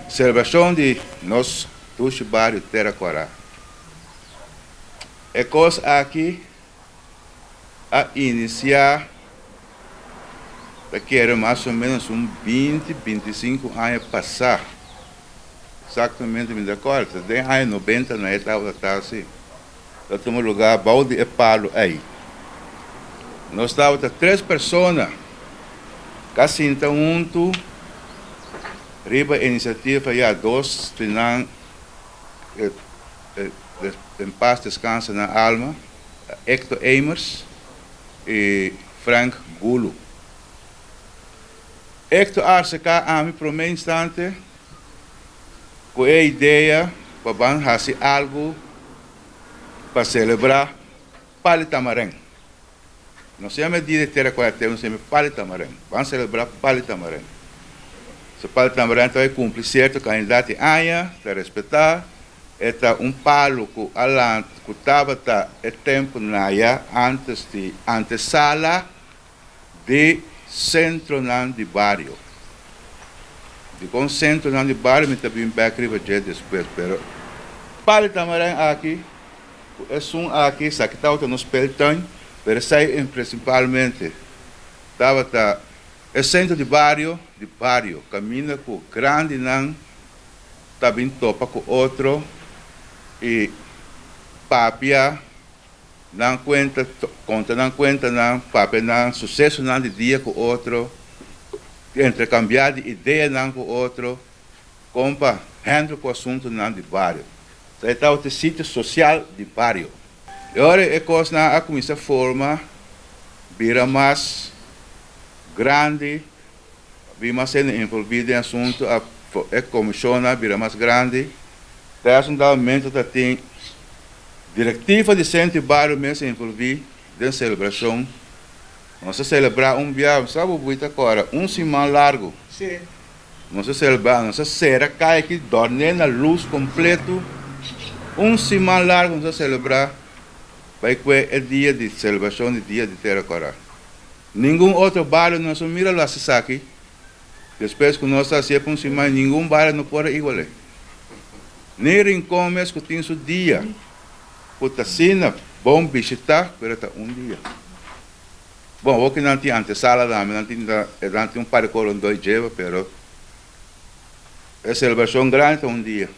celebração de nós do bairro Teraquara. É coisa aqui a iniciar, daqui era mais ou menos 20, 25 anos passar. Exatamente me recordo, desde os anos 90 na etapa assim. Eu tenho um lugar balde e palo aí. Nós estávamos 3 pessoas, quase então riba a iniciativa e a 2 finan em paz descansa na alma, Hector Eimers e Frank Gulo. Hector arce cá a mim por um instante com a ideia para fazer algo para celebrar Palitamarém. Não se chama dia de Teraquara, não se chama Palitamarém. Vamos celebrar Palitamarém. Se Palitamarém então cumpre certo candidato anha, para respeitar, é palo que alante que estava o tempo naia antes de antesala de centro de barrio. De com centro de barrio me também back river jet depois, pero Palitamarém aqui é aqui, sabe que estava nos pelotões, mas sai principalmente estava o centro de barrio, caminha com grande não, também topa com outro e papia não conta não papia não sucesso não de dia com outro, intercambiar de ideia não com outro, compa handle com o assunto não de barrio. Isso está o sítio social de barrio. E agora é coisa a começar a forma vira mais grande, vira mais sendo envolvido em assunto, a comissão vira mais grande. Tem um aumento que tem diretiva de centro de barrio mesmo envolvido em celebração. Nós celebrar dia, sabe o que agora? Semana largo. Sim. Nós celebrar, nós será cai aqui dorme na luz completo. Semana largo nós celebrar, vai que é dia de celebração de dia de Teraquara. Nenhum outro bairro nós mira lá se aqui. Depois que nós fazemos semana, nenhum bairro não pode igual. Nem rincão mesmo que tem seu dia. Putacina, bom visitar, pero está dia. Bom, o que não tem antesala, não tem par de colon 2 jeva, pero é celebração grande dia.